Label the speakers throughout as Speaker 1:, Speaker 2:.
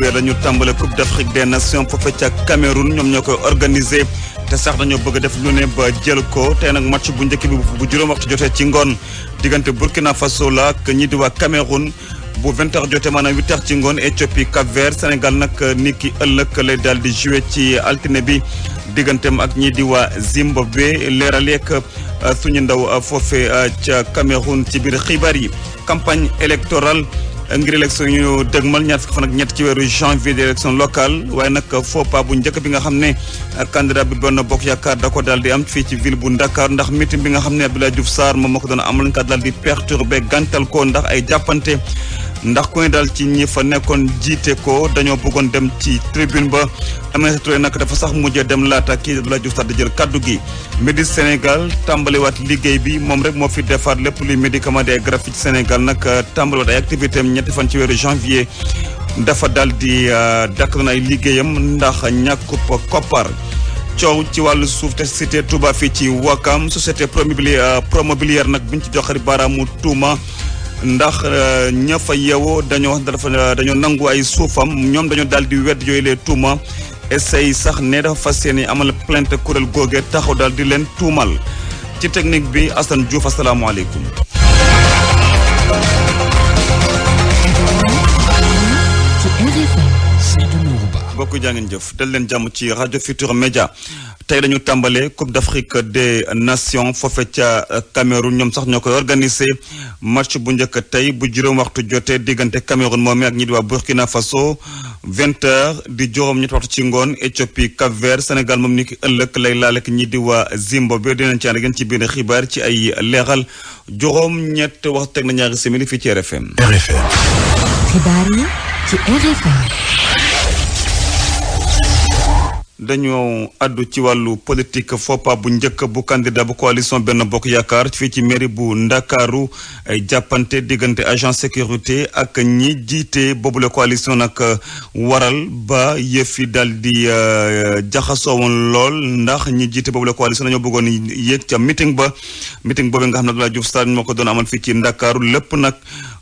Speaker 1: dañu tàmbale Coupe d'Afrique des Nations foofu ca Cameroun ñoom ñoo koy organisé te sax dañoo bëgg a def lu ne ba jël ko tey nag match bu njëkk bi bu juróom waxtu jotee ci ngoon diggante Burkina Faso la ak ñi di waa Cameroun bu 20h jotee maanaam 8h ci ngoon Éthiopie Cap-Vert Sénégal nag ni ki ëllëg lay daal di joué ci altine bi digganteem ak ñi di waa Zimbabwe leeral yeeg suñu ndaw foofe ca Cameroun ci biir xibaar yi campagne électorale ngir élection ñu dëgmal ñaar fukki fan ak ñett ci weeru janvier di élection locale waaye nag faux pas bu njëkk bi nga xam ne candidat bi Benno Bokk Yaakaar da ko daal di am fii ci ville bu Dakar ndax meeting bi nga xam ne Abdoulaye Diouf Sarr moom moo ko doon amal ka daal di perturbé gàntal ko ndax ay jàppante ndax ku ne daal ci ñi fa nekkoon jiite ko dañoo bëggoon dem ci tribune ba Aminata Touré nag dafa sax mujjee dem laata kii Abdoulaye Diouf Sarr di jël kaddu gi. Médis Sénégal tàmbaliwaat liggéey bi moom rek moo fi defaat lépp luy médicament des garab ci Sénégal nag tàmbaliwaat ay activité am ñetti fan ci weeru janvier dafa daal di dakk na ay liggéeyam ndax ñàkkub koppar. coow ci wàllu suuf te cité Touba fii ci Wakam société promobilière nag biñ ci joxari baaraamu tuuma. ndax ña fa yeewoo dañoo nangu ay suufam ñoom dañoo daal di wedd yooyu lee tuuma essay sax ne dafa fas yéene amal plainte kuréel googe taxaw daal di leen tuumal ci technique bi Assane Diouf asalaamaaleykum. bokk jàngeen jëf dal leen jàmm ci rajo Futur Média tey dañu tàmbale Coupe d'Afrique des Nations foofe ca Cameroun ñoom sax ñoo koy organisé match bu njëkk tey bu juróom waxtu jotee diggante Cameroun moom ak ñi di waa Burkina Faso 20h di juróom ñetti waxtu ci ngoon Éthiopie Cap-Vert Sénégal moom ni ki ëllëg lay laal ak ñi di waa Zimbabwe dinañ ci ànd ak yéen ci biir xibaar ci ay leeral juróom ñett waxtu teg na ñaari simili fii ci RFM.
Speaker 2: xibaar yi ci RFM.
Speaker 1: dañoo addu ci wàllu politique foppa bu njëkk bu candidat bu coalition Benno Bokk Yaakaar fii ci mairie bu Ndakaaru ay jàppante diggante agent sécurité ak ñi jiite boobule coalition nag waral ba yëf yi daal di jaxasoo woon lool ndax ñi jiite boobule coalition dañoo bëggoon yéeg ca meeting boobu nga xam ne Abdoulaye Diouf Sarr moo ko doon amal fii ci Ndakaaru lépp nag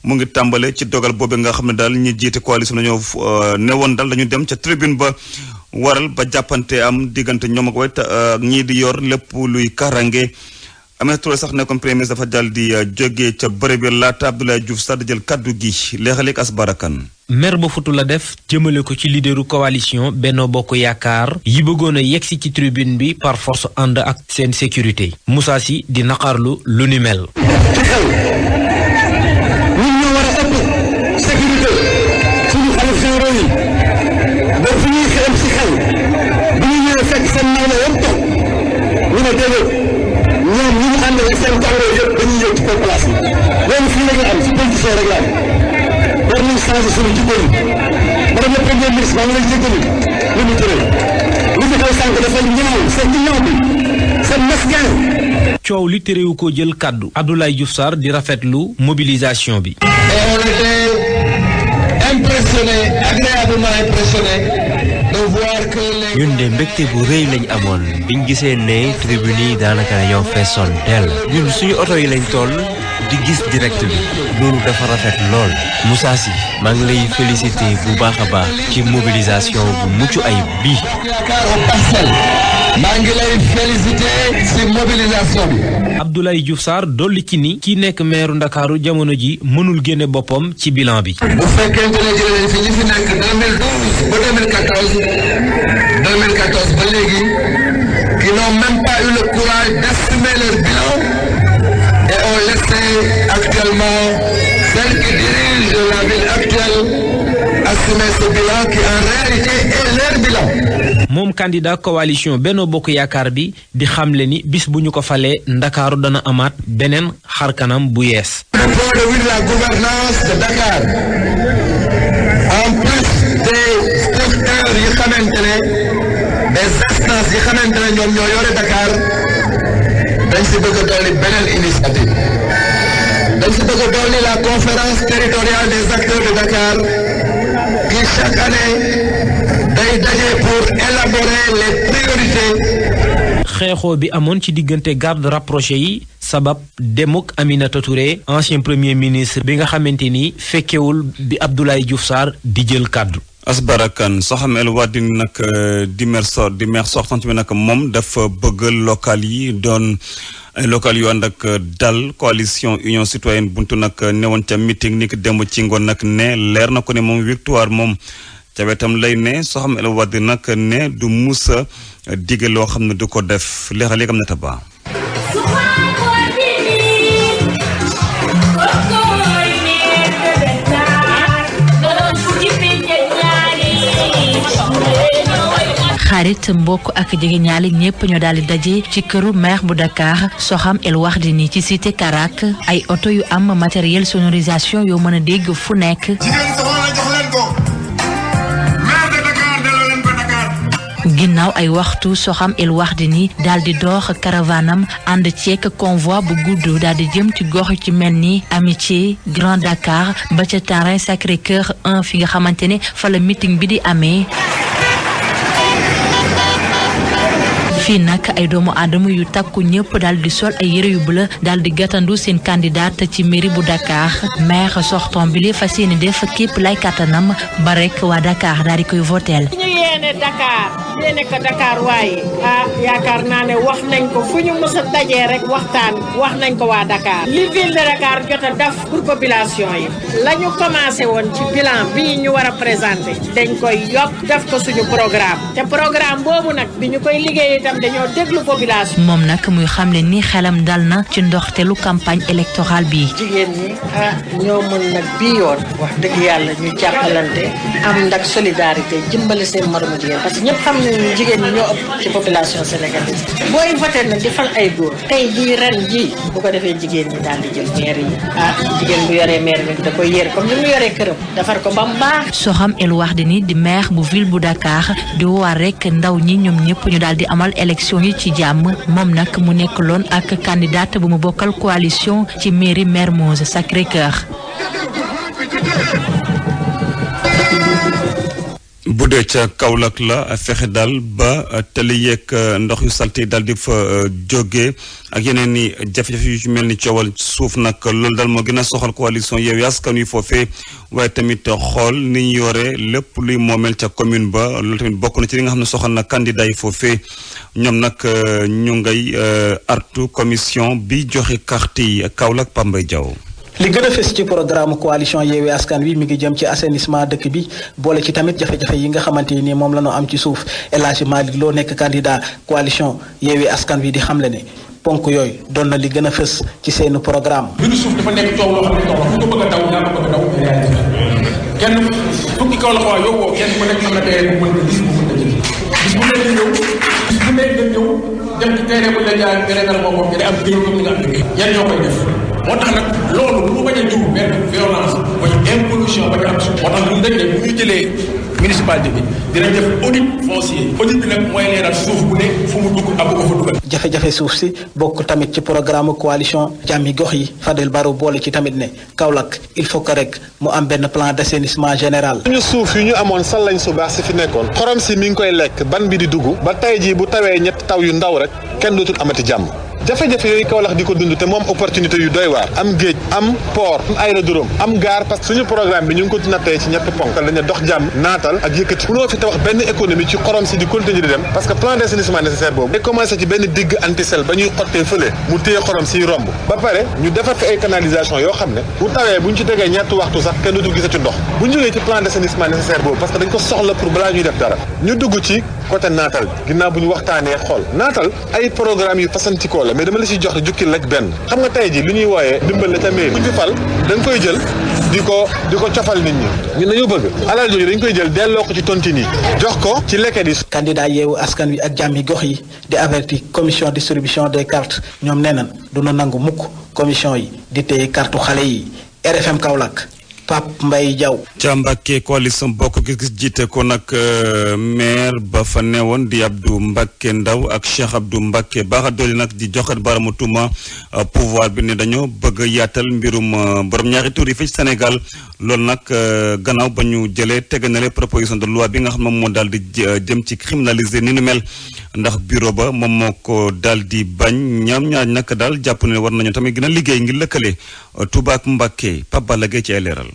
Speaker 1: mu ngi tàmbale ci dogal boobu nga xam ne daal ñi jiite coalition dañoo newoon daal dañu dem ca tribune ba waral ba jàppante am diggante ñoom ak wet ñii di yor lépp luy karange Aminata Touré sax nekkoon premier ministre dafa dal di jógee ca bërëb bi laata Abdoulaye Diouf Sarr di jël kaddu gi leexaleeg as barakan
Speaker 3: mer ba futu la def jëmale ko ci leaderu coalition Benno Bokk Yaakaar yi bëggoon a yegsi ci tribune bi par force ànd ak seen sécurité Moussa Sy di naqarlu lu ni mel. coow li terewu ko jël kàddu Abdoulaye Diouf Sarr di rafetlu mobilisation bi.
Speaker 4: ñun de mbégte bu rëy lañ amoon biñ gisee ne tribune yi daanaka dañoo feesoon dell ñun suñu oto yi lañ toll di gis direct bi loolu dafa rafet lool Moussa Sy maa ngi lay félicité bu baax a baax ci mobilisation bu mucc ayib bii.
Speaker 5: maa ngi lay félicité ci mobilisation bi.
Speaker 3: Abdoulaye Diouf Sarr dolli ci ni ki nekk maire Ndakaaru jamono ji mënul génne boppam ci bilan bi.
Speaker 5: bu fekkente ne jëlee fi ñi fi nekk 2012 ba 2014 ba léegi qui n'ont même pas eu le courage d'assumer leur bilan et ont laissé actuellement celle qui dirige la ville actuelle assumer ce bilan qui en réalité est leur bilan.
Speaker 3: moom candidat coalition Benno Bokk Yaakaar bi di xamle ni bis bu ñu ko falee Ndakaaru dana amaat beneen xarkanam bu yees.
Speaker 5: Au point de vue de la gouvernance de Dakar en plus des structures yi xamante ne des instances yi xamante ne ñoom ñoo yore Dakar dañ si bëgg a dolli beneen initiative dañ si bëgg a dolli la conférence territoriale des acteurs de Dakar qui chaque année day daje pour élaborer les priorités.
Speaker 3: xeexoo bi amoon ci diggante garde rapproché yi sabab demuk Aminata Touré ancien premier ministre bi nga xamante ni fekkewul bi Abdoulaye Diouf Sarr di jël kàddu.
Speaker 1: Asbarakan Soham El Wardini nag di maire sortant bi nag moom dafa bëgg local yi doon ay local yu ànd ak dal coalition union citoyenne buntu nag newoon ca meeting ni ki démb ci ngoon nag ne leer na ko ne moom victoire moom ca wetam lay ne Soham El Wardini nag ne du musa dige loo xam ne du ko def leeral yegam na taba
Speaker 6: xarit mbokk ak jege ñaali ñëpp ñoo daal di daje ci këru maire bu Dakar Soham El Wardini ci cité Karak ay oto yu am matériel sonorisation yoo mën a dégg fu nekk. ginnaaw ay waxtu Soham El Wardini daal di dox caravanam ànd ceek convoi bu gudd daal di jëm ci gox ci mel ni Amitié Grand Dakar ba ca terrain Sacré-Cœur 1 fi nga xamante ne fa la meeting bi di amee. fii nag ay doomu aadama yu takku ñëpp daal di sol ay yére yu bleu daal di gàttandu seen candidate ci mairie bu Dakar maire sortant bi li fas yéene def képp lay kattanam ba rek waa Dakar daal di koy voteel.
Speaker 7: ñu yéene Dakar waaye yaakaar naa ne wax nañ ko fu ñu mës a dajee rek waxtaan wax nañ ko waa Dakar li ville de Dakar jot a def pour population yi la ñu commencé woon ci bilan bii ñu war a présenté dañ koy yokk def ko suñu programme te programme boobu nag bi ñu koy liggéey itam dañoo déglu population.
Speaker 6: moom nag muy xamle ni xelam dal na ci ndoxteelu campagne électorale bi.
Speaker 7: jigéen ñi ñoo mën nag bii yoon wax dëgg yàlla ñu jàppalante am ndak solidarité jëmbale seen moromu jigéen parce que ñëpp xam nañu jigéen ñi ñoo ëpp ci population sénégalaise. booy voté nag di fal ay góor tey jii ren jii bu ko defee jigéen ñi daal di jël maire yi jigéen bu yoree maire bi da koy yër comme ni mu yoree këram defar ko ba mu baax.
Speaker 6: Soham El Wardini di maire bu ville bu Dakar di waar rek ndaw ñi ñoom ñëpp ñu daal di amal élection yi ci jàmm moom nag mu nekk loon ak candidat bu mu bokkal coalition ci mairie Mermoz Sacré-Cœur.
Speaker 1: bu dee ca Kaolack la fexe daal ba tali yeeg ndox yu salte daal di fa jóge ak yeneen i jafe-jafe yu ci mel ni coowal suuf nag loolu daal moo gën a soxal coalition Yewwi Askan Wi foofee waaye tamit xool ni ñu yore lépp luy moomeel ca commune ba loolu tamit bokk na ci li nga xam ne soxal na candidat yi foofee ñoom nag ñu ngay artu commission bi joxe carte yi Kaolack Pambay Diaw.
Speaker 8: li gën a fës ci programme coalition Yewwi Askan Wi mi ngi jëm ci assainissement dëkk bi boole ci tamit jafe-jafe yi nga xamante ni moom la ñu am ci suuf El Hadji Malick Lo nekk candidat coalition Yewwi Askan Wi di xamle ne ponk yooyu doon na li gën a fës ci seen programme.
Speaker 9: mbiru suuf dafa nekk coow loo xam ne coow fu ko bëgg a daw ñaar ko bëgg a daw kenn fukki kaw la xaw yow kenn ku nekk am na terrain bu mën a gis bu mën a jël bis bu nekk ñëw bis bu nekk ñëw dem ci terrain bu la jaay terrain boo moom nga am bureau comme ni nga am liggéey yan ñoo koy def moo tax nag loolu lu mu bañ a jur benn violence mooy impollution bañ a am suuf moo tax ñun dañ ne bu ñu jëlee municipalité bi dinañ def audit foncier audit bi nag mooy leeral suuf bu ne fu mu dugg ak ko fa dugal.
Speaker 8: jafe-jafe suuf si bokk tamit ci programme coalition jàmmi gox yi Fadel Barro boole ci tamit ne Kaolack il faut que rek mu am benn plan d'assainissement général.
Speaker 10: suñu suuf yi ñu amoon sal lañ su baax si fi nekkoon xorom si mi ngi koy lekk ban bi di dugg ba tey jii bu tawee ñett taw yu ndaw rek kenn dootul amati jàmm. jafe-jafe yooyu Kaolack di ko dund te moom opportunité yu doy waar am géej am port am aérodrome am gare parce que suñu programme bi ñu ngi ko nattee ci ñetti ponk dañu dox jàmm naatal ak yëkkati mënoo fi tabax benn économie ci xorom si di continuer di dem parce que plan d'assainissement nécessaire boobu day commencé ci benn digg antisel ba ñuy xottee fële mu téye xorom siy romb ba pare ñu defar fi ay canalisation yoo xam ne bu tawee bu ñu ci tegee ñetti waxtu sax kenn dootul gisati ndox bu ñu jógee ci plan d'assainissement nécessaire boobu parce que dañ ko soxla pour balaa ñuy def dara ñu dugg ci côté naatal bi ginnaaw bu ñu waxtaanee xool naatal ay programme yu fasantikoo la mais dama la ciy jox jukki laj benn xam nga tey ji li ñuy wooyee dimbal la ca mairie bu ñu fi fal dañ koy jël di ko cofal nit ñi ñun dañoo bëgg alal jooju dañ koy jël delloo ko ci tontine yi jox ko ci lekket yi.
Speaker 8: candidat Yewwi Askan Wi ak jàmmi gox yi di averti commission distribution des cartes ñoom nee nañ duna nangu mukk commission yi di téye carte xale yi RFM Kaolack Pape Mbaye Diaw.
Speaker 1: ca Mbàkke coalition bokk gis-gis jiite ko nag maire ba fa newoon di Abdou Mbacke Ndaw ak Cheikh Abdou Mbacke baaxa dooli nag di joxat baramu tuuma pouvoir bi ne dañoo bëgg yaatal mbirum borom ñaari tur yi fii ci Sénégal loolu nag gannaaw ba ñu jëlee teganale proposition de loi bi nga xam moom moo daal di jëm ci criminaliser ni nu mel ndax bureau ba moom moo ko daal di bañ ñaam ñaar nag daal jàpp ne war nañu tamit gën a liggéey ngir lëkkale Touba ak Mbacke Pape Balla Gueye ci ay leeral.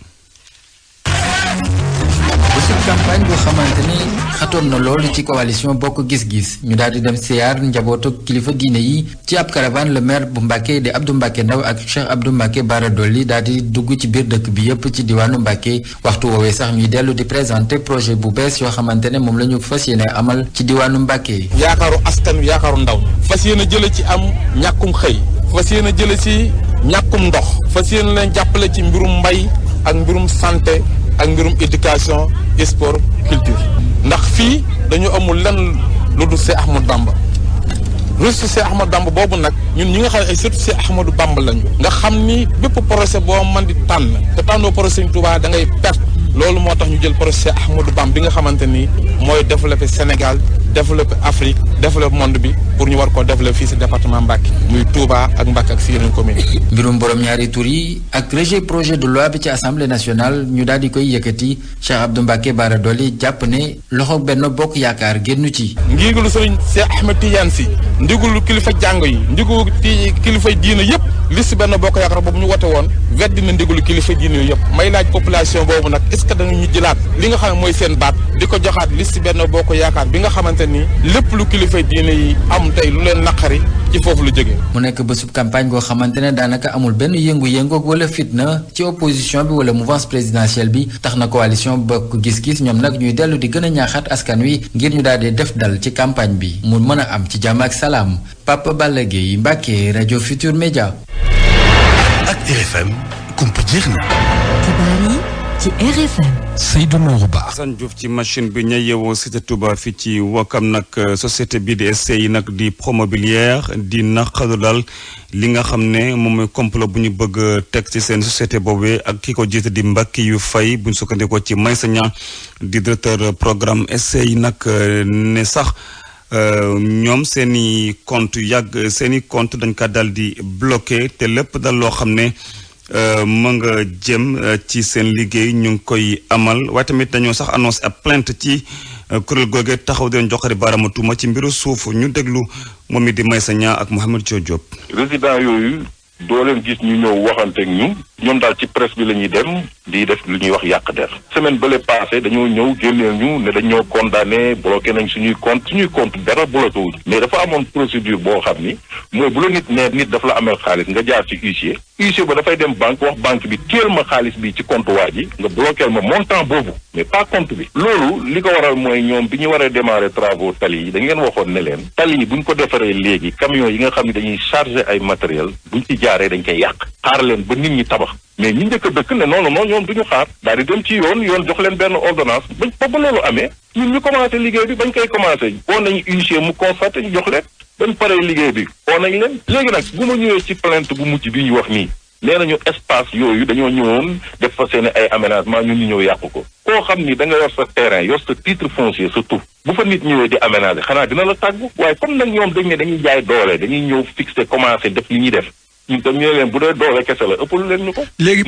Speaker 11: campagne boo xamante ni xatoon na lool ci coalition bokk gis-gis ñu daal di dem siyaar njabootu kilifa diine yi ci ab caravane le maire bu Mbacké di Abdou Mbacké Ndaw ak Cheikh Abdou Mbacké Bara Dolly daal di dugg ci biir dëkk bi yépp ci diwaanu Mbacké waxtu woowee sax ñuy dellu di présenter projet bu bees yoo xamante ne moom la ñu fas yéene amal ci diwaanu Mbacké.
Speaker 9: yaakaaru askan wi yaakaaru ndaw fas yéene jële ci am ñàkkum xëy fas yéene jële ci ñàkkum ndox fas yéene leen jàppale ci mbirum mbay ak mbirum santé ak mbirum éducation sport culture ndax fii dañu amul lenn lu dul Cheikh Ahmadou Bamba russi Cheikh Ahmadou Bamba boobu nag ñun ñi nga xam ne ay surtout Cheikh Ahmadou Bamba lañu nga xam ni bépp projet boo mën di tànn te tànnoo projet Sëriñ Tuubaa da ngay perte loolu moo tax ñu jël projet Cheikh Ahmadou Bamba bi nga xamante ni mooy développer Sénégal développer Afrique développer monde bi pour ñu war koo développer fii si département Mbacké muy Touba ak Mbacké ak si yeneen commune
Speaker 11: mbirum borom ñaari tur yi ak rejet projet de loi bi ci assemblée nationale ñu daal di koy yëkkati Cheikh Abdou Mbacké Bara Dolly jàpp ne loxo Benno Bokk Yaakaar génnu ci.
Speaker 9: ndigalu Sëriñ Cheikh Ahmed Tidiane Sy ndigalu kilifa jàng yi ndigalu kilifa diina yëpp liste Benno Bokk Yaakaar boobu ñu wote woon weddi na ndigalu kilifa diina yëpp may laaj population boobu nag est-ce que dañu ñu jëlaat li nga xam ne mooy seen baat di ko joxaat liste Benno Bokk Yaakaar bi nga xamante ni lépp lu kilifa diine yi am tey lu leen naqari ci foofu lu jógee.
Speaker 11: mu nekk bésub campagne goo xamante ne daanaka amul benn yëngu-yëngoog wala fitna ci opposition bi wala mouvance présidentielle bi tax na coalition bokk gis-gis ñoom nag ñuy dellu di gën a ñaaxaat askan wi ngir ñu daal di def dal ci campagne bi mu mën a am ci jàmm ak salaam Papa Balla Gueye Mbacké rajo Futur Média.
Speaker 12: ak RFM kumpa jeex na.
Speaker 2: xibaar yi ci RFM.
Speaker 12: Seydou Nourou Ba.
Speaker 1: Assane Diouf ci machine bi ña yeewoo cité Touba fii ci Wakam nag société bi di SCI nag di Promobilière di naqaru daal li nga xam ne moom mooy complot bu ñu bëgg teg ci seen société boobee ak ki ko jiite di Mbackiyou Faye bu ñu sukkandikoo ci Maysa Niang di directeur programme SCI nag ne sax ñoom seen i compte dañ ka daal di bloqué te lépp dal loo xam ne ma nga jëm ci seen liggéey ñu ngi koy amal waaye tamit dañoo sax annoncé ab plainte ci kuréel googee taxaw di leen joxari baaraama tuuma ci mbiru suuf ñu déglu moom it di Maysa Niang ak Mouhamed Diop.
Speaker 13: résident yooyu doo leen gis ñu ñëw waxanteeg ñoom daal ci presse bi la ñuy dem di def lu ñuy wax yàq der semaine bële passé dañoo ñëw génneel ñu ne dañ ñoo condamné bloqué nañ suñuy compte dara bloqué wuñ mais dafa amoon procédure boo xam ni mooy bu la nit dafa la amel xaalis nga jaar ci huissier ba dafay dem banque wax banque bi téel ma xaalis bi ci compte waa ji nga bloqué ma montant boobu mais pas compte bi loolu li ko waral mooy ñoom bi ñu waree démarrer travaux tali yi dañ leen waxoon ne leen tali yi bu ñu ko defaree léegi camions yi nga xam ne dañuy charger ay matériel buñ ci jaaree dañ koy yàq xaar leen ba nit ñi tabax mais ñi njëkk a dëkk ne non ñoom duñu xaar daal di dem ci yoon jox leen benn ordonnance ba loolu amee ñun ñu commencé liggéey bi bañ koy commencé boo nañu huissier mu constaté ñu jox leen bañ paree liggéey bi oo nañ leen léegi nag bu ma ñëwee ci plainte bu mujj bi ñu wax nii nee nañu espace yooyu dañoo ñëwoon def fa seen ay aménagement ñun ñu ñëw yàq ko koo xam ni da nga yor sa terrain yor sa titre foncier sa tur bu fa nit ñëwee di aménager xanaa dina la tàggu waaye comme nag ñoom dañ ne dañuy jaay doole dañuy ñëw fixé commencé def li ñuy def ñun tam ñu leen bu dee doole kese la ëppalu leen ñu ko.
Speaker 14: léegi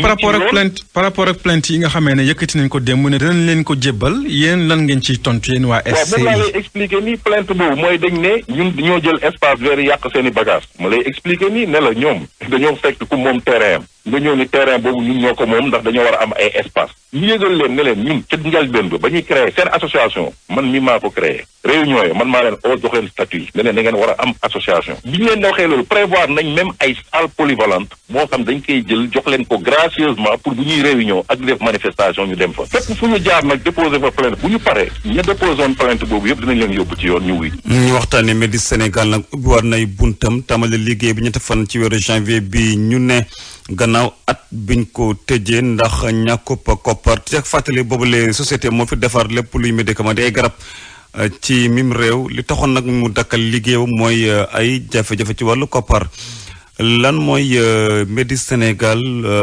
Speaker 14: par rapport ak plainte yi nga xamee ne yëkkati nañ ko démb ne dinañ leen ko jébbal yéen lan ngeen ciy tontu yéen waa SCI.
Speaker 13: waaw moom laa lay expliquer nii plainte boobu mooy dañ ne ñun dañoo jël espace vert yàq seen i bagage ma lay expliquer nii ne la ñoom dañoo fekk ku moom terrain am nga ñëw ni terrain boobu ñun ñoo ko moom ndax dañoo war a am ay espace ñu yëgal leen ne leen ñun ca njëlbéen ba ñuy créer seen association man mi maa ko créé réunion yi man maa leen oo jox leen statut yi ne leen da ngeen war a am association bi ñu leen di waxee loolu prévoir nañ même ay salle polyvalente moo xam dañ koy jël jox leen ko gracieusement pour bu ñuy réunion ak def manifestation ñu dem fa fépp fu ñu jaar nag déposer fa plainte bu ñu paree ña déposé woon plainte boobu yëpp dinañ leen yóbbu ci yoon ñu wuy
Speaker 1: ñu waxtaanee Medis Sénégal nag ubbi war nay buntam tàmbali liggéey bi ñetti fan ci weeru janvier bi ñu ne gannaaw at biñ ko tëjee ndax ñàkkub koppar ci ak fàttali boobu les sociétés moo fi defar lépp luy médicament di ay garab ci mim réew li taxoon nag mu dakkal liggéeyam mooy ay jafe-jafe ci wàllu koppar lan mooy Medis Sénégal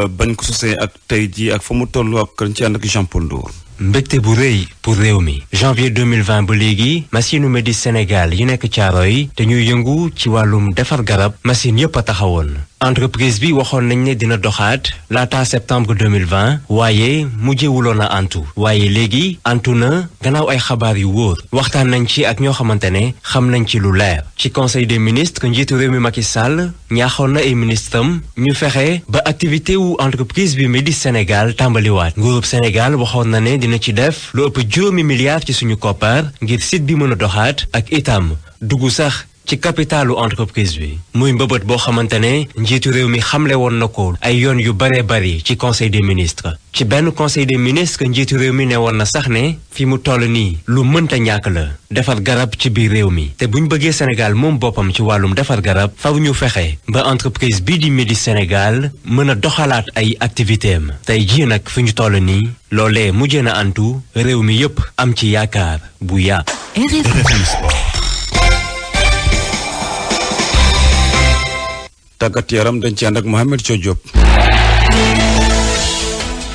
Speaker 1: bañ ko sosee ak tey jii ak fa mu toll ak ci ànd ak Jean Paul Ndour
Speaker 4: mbégte bu rëy pour réew mi janvier 2020 ba léegi machine Medis Sénégal yi nekk Caaroy te ñuy yëngu ci wàllum defar garab machine yëpp a taxawoon entreprise bi waxoon nañ ne dina doxaat laata septembre 2020 waaye mujjewuloon a antu waaye léegi antu na gannaaw ay xabaar yu wóor waxtaan nañ ci ak ñoo xamante ne xam nañ ci lu leer ci conseil des ministres njiitu réew mi Macky Sall ñaaxoon na ay ministres am ñu fexe ba activité wu entreprise bi Médis Sénégal tàmbaliwaat nguurub Sénégal waxoon na ne dina ci def lu ëpp juróomi milliards ci suñu koppar ngir site bi mën a doxaat ak itam dugg sax ci capitalu entreprise bi muy mbëbët boo xamante ne njiitu réew mi xamle woon na ko ay yoon yu baree bari ci conseil des ministres ci benn conseil des ministres njiitu réew mi ne woon na sax ne fi mu toll nii lu mënta ñàkk la defar garab ci biir réew mi te buñ bëggee Sénégal moom boppam ci wàllum defar garab faw ñu fexe ba entreprise bii di Médis Sénégal mën a doxalaat ay activité am tey jii nag fi ñu toll nii loolee mujjee na antu réew mi yépp am ci yaakaar bu yaa
Speaker 1: tàggat yaram dañ ci ànd ak Mohamed Diop.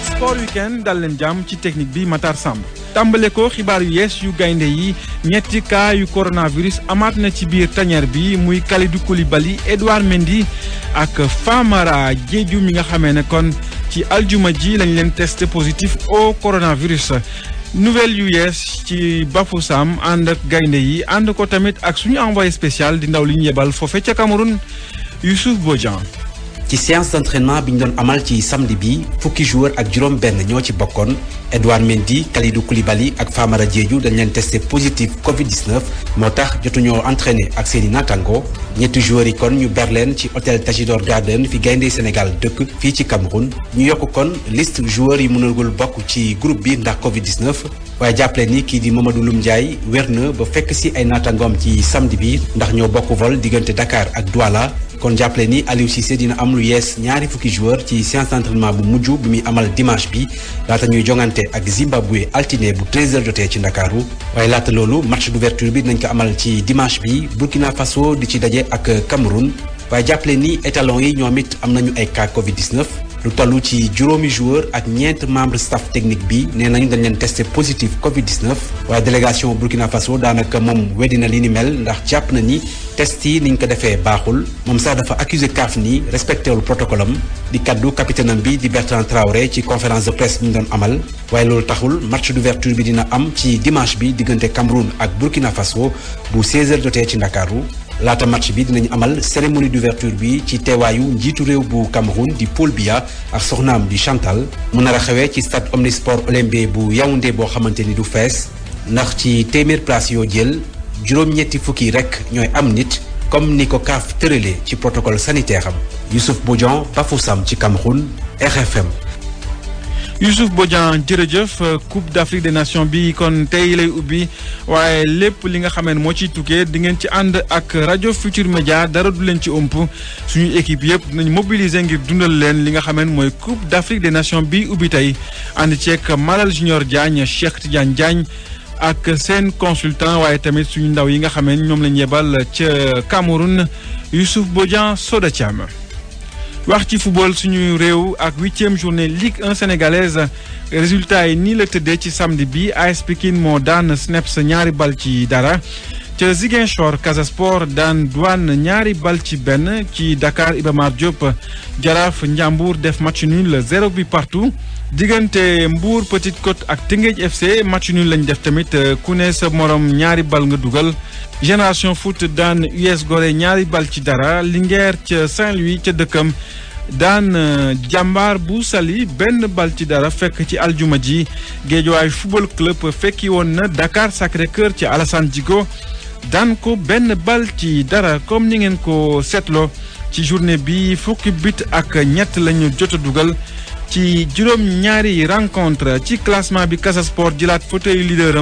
Speaker 14: Sport Weekend dal leen jàmm ci technique bi Matar Samb tàmbale ko xibaar yu yees yu gaynde yi ñetti cas yu coronavirus amaat na ci biir tanière bi muy Kalidou Koulibaly Edouard Mendy ak Famara Diédhiou mi nga xamee ne kon ci aljuma ji lañ leen testé positif au coronavirus. nouvelle yu yees ci Bafoussam ànd ak gaynde yi ànd ko tamit ak suñu envoyé spécial di ndaw li ñu yebal foofe ca Cameroun Youssouf Bodian.
Speaker 15: ci séance d'entraînement bi ñu doon amal ci samedi bi fukki joueur ak juróom benn ñoo ci bokkoon Edouard Mendy Kalidou Koulibaly ak Famara Diédhiou dañ leen testé positif Covid-19 moo tax jotuñoo entraîné ak seeni naataango ñetti joueurs yi kon ñu ber leen ci hôtel Tachidor Garden fi gaynde Sénégal dëkk fii ci Cameroun ñu yokk kon liste joueurs yi mënagul bokk ci groupe bi ndax Covid-19 waaye jàppale ni kii di Mamadou Loum Ndiaye wér na ba fekk si ay naataangoom ci samedi bi ndax ñoo bokk vol diggante Dakar ak Douala kon jàppale ni Aliou Cissé dina am lu yees ñaari fukki joueur ci séance d'entraînement bu mujj bi muy amal dimanche bi laata ñuy jongante ak Zimbabwe altine bu 13h jotee ci Ndakaaru waaye laata loolu match d'ouverture bi dinañ ko amal ci dimanche bi Burkina Faso di ci daje ak Cameroun waaye jàppale ni étalons yi ñoom it am nañu ay cas Covid-19 lu toll ci juróomi joueur ak ñeent membre staff technique bi nee nañu dañ leen testé positif Covid-19 waaye délégation Burkina Faso daanaka moom weddina li ni mel ndax jàpp na ni test yi niñ ko defee baaxul moom sax dafa accusé CAF ni respecté wul protocole am di kaddu capitaine am bi di Bertrand Traoré ci conférence de presse bi ñu doon amal waaye loolu taxul match d'ouverture bi dina am ci dimanche bi diggante Cameroun ak Burkina Faso bu 16h jotee ci Ndakaaru laata match bi dinañu amal cérémonie d'ouverture bi ci teewaayu njiitu réew bu Cameroun di Paul Biya ak soxnaam di Chantal mu nar a xewee ci stade Omnisport Olembe bu Yaoundé boo xamante ni du fees ndax ci téeméer place yoo jël juróom-ñetti fukki rek ñooy am nit comme ni ko CAF tëralee ci protocole sanitaire am Youssouf Bodian Bafoussam ci Cameroun RFM.
Speaker 14: Youssouf Bodian jërëjëf Coupe d'Afrique des Nations bi kon tey lay ubbi waaye lépp li nga xamee ne moo ciy tukkee di ngeen ci ànd ak rajo Futur Média dara du leen ci ëmp suñu équipe yëpp dinañ mobiliser ngir dundal leen li nga xamee ne mooy Coupe d'Afrique des Nations bi ubbi tey ànd ceeg Malal Junior Diagne Cheikh Tidiane Diagne ak seen consultant waaye tamit suñu ndaw yi nga xamee ne ñoom lañ yebal ca Cameroun Youssouf Bodian Soda Thiam. wax ci football suñu réew ak 8e journée Ligue 1 sénégalaise résultat yi nii la tëddee ci samedi bi AS Pikine moo daan SNEPS ñaari bal ci dara ca Ziguinchor Casa Sport daan Douane ñaari bal ci benn ci Dakar Iba Mar Diop Jaraaf Njàmbur def match nul 0 bi partout diggante Mbour Petite Côte ak Teungueth FC match nul lañ def tamit ku ne sa morom ñaari bal nga dugal Génération Foot daan US Gorée ñaari bal ci dara Linguère ca Saint-Louis ca dëkkam daan Jàmbaar bu Saly benn bal ci dara fekk ci aljuma ji Guédiawaye Football Club fekki woon na Dakar Sacré-Cœur ci Alassane Djigo daan ko benn bal ci dara comme ni ngeen ko seetloo ci journée bi fukki but ak ñett lañu jot a dugal ci juróom ñaari rencontre ci classement bi Casa Sport jëlaat fauteuil leader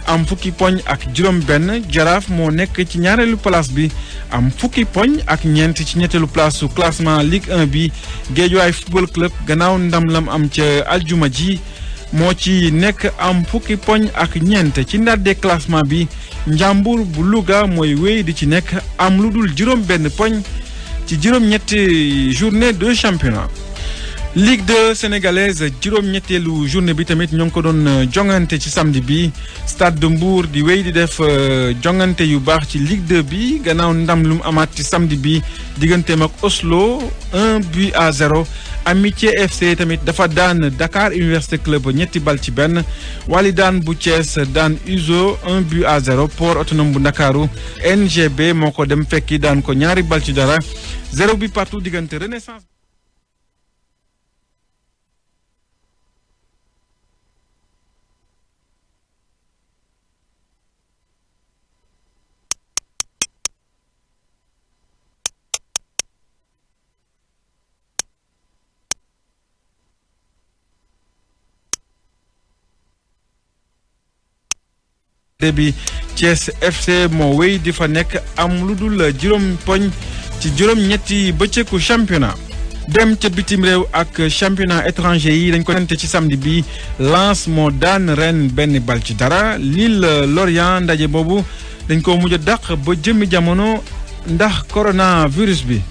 Speaker 14: am fukki poñ ak juróom benn Jaraaf moo nekk ci ñaareelu place bi am fukki poñ ak ñeent ci ñetteelu place su classement Ligue 1 bi Guédiawaye Football Club gannaaw ndam lam am ca aljuma ji moo ci nekk am fukki poñ ak ñeent ci ndàddee classement bi Njàmbur bu Louga mooy wéy di ci nekk am lu dul juróom benn poñ ci juróom ñetti journée de championnat Ligue 2 sénégalaise juróom-ñetteelu journée bi tamit ñoo ngi ko doon jongante ci samedi bi Stade de Mbour di wéy di def jongante yu baax ci Ligue 2 bi gannaaw ndam lu mu amaat ci samedi bi digganteem ak Oslo 1-0. Amitié FC tamit dafa daan Dakar Université Club ñetti bal ci benn Walidaan bu Thiès daan Uzo 1-0. Port Autonome bu Ndakaaru NGB moo ko dem fekki daan ko ñaari bal ci dara 0 bi partout diggante Renaissance. bi Thiès FC moo wéy di fa nekk am lu dul juróom poñ ci juróom-ñetti bëccëgu championnat dem ca bitim réew ak championnat étranger yi dañ ko nante ci samedi bi Lens moo daan Rennes benn bal ci dara Lille Lorient ndaje boobu dañ ko mujj a dàq ba jëmmi jamono ndax coronavirus bi.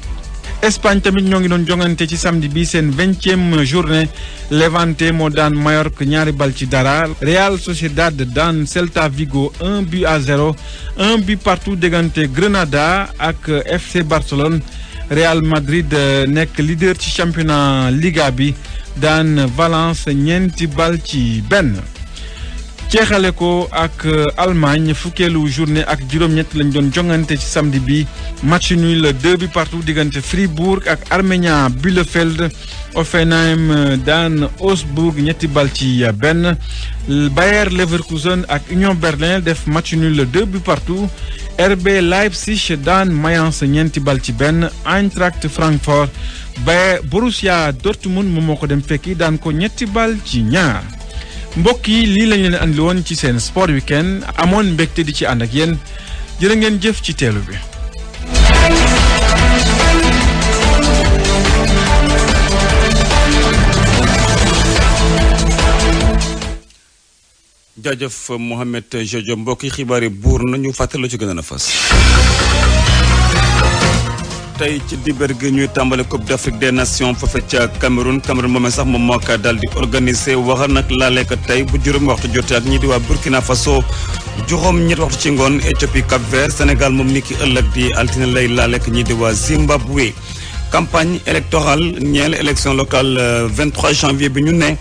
Speaker 14: Espagne tamit ñoo ngi doon jongante ci samedi bi seen 20e journée Levante moo daan Mallorca ñaari bal ci dara Real Sociedad daan Celta Vigo 1-0 1 but partout diggante Grenada ak FC Barcelone Real Madrid nekk leader ci championnat Liga bi daan Valence ñeenti bal ci benn. jeexale ko ak Allemagne fukkeelu journée ak juróom-ñett lañ doon jongante ci samedi bi match nul 2 buts partout diggante Fribourg ak Arminia Bielefeld Hoffenheim daan Augsburg ñetti bal ci benn Bayer Leverkusen ak Union Berlin def match nul 2 buts partout RB Leipzig daan Mayence ñeenti bal ci benn Eintracht Francfort Borussia Dortmund moom moo ko dem fekki daan ko ñetti bal ci ñaar. mbokk yi lii lañ leen andi woon ci seen sport weekend amoon mbégte di ci ànd ak yéen jërë ngeen jëf ci teelu bi.
Speaker 1: jaajëf Mohamed Jojo mbokk yi xibaar yi buur nañu fàttali la ci gën a fas. tey ci diber gi ñuy tàmbale Coupe d'Afrique des Nations foofe ca Cameroun moomee sax moom moo ko daal di organisé waxal nag laaleeka tey bu juróomi waxtu jotee ak ñi di waa Burkina Faso juróom ñetti waxtu ci ngoon Éthiopie Cap Vert Sénégal moom ni ki ëllëg di altine lay laaleek ñi di waa Zimbabwe. campagne électorale ñeel élection locale 23 janvier bi ñu ne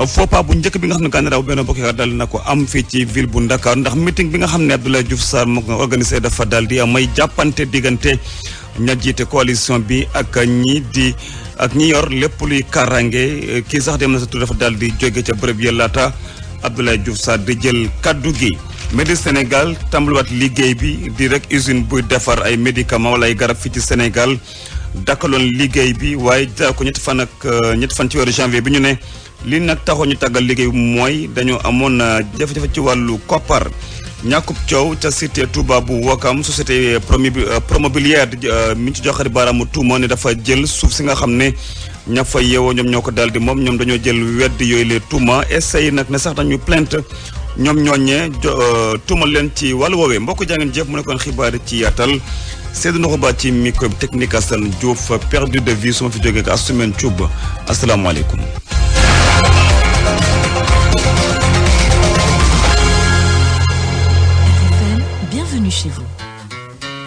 Speaker 1: faux pas bu njëkk bi nga xam ne candidat bu Benno Bokk Yaakaar daal na ko am fii ci ville bu Dakar ndax meeting bi nga xam ne Abdoulaye Diouf Sarr moo ko organisé dafa daal di may jàppante diggante ña jiite coalition bi ak ñi yor lépp luy kaaraange kii sax dem na sa tur dafa daal di jóge ca bërëb ya laata Abdoulaye Diouf Sarr di jël kaddu gi. Medi Sénégal tàmbaliwaat liggéey bi di rek usine buy defar ay médicaments wala ay garab fii ci Sénégal dakkaloon liggéey bi waaye jaa ko ñetti fan ci weeru janvier bi ñu ne li nag taxoo ñu tàggal liggéey bi mooy dañoo amoon jafe-jafe ci wàllu koppar. ñàkkub coow ca cité Touba bu Wakam société promobilière mi ci joxari baaraamu tuuma ne dafa jël suuf si nga xam ne ña fa yeewoo ñoom ñoo ko daal di moom ñoom dañoo jël wedd yooyu les tuuma essayé nag ne sax dañu plainte ñoom ñooñee tuumal leen ci wàllu woowee mbokk jàngeen jëf mu nekkoon xibaar ci yaatal Seydou Noxoba ci micro technique Assane Diouf perdu de vue su ma fi jógee ak Assoumane Thioub asalaamaaleykum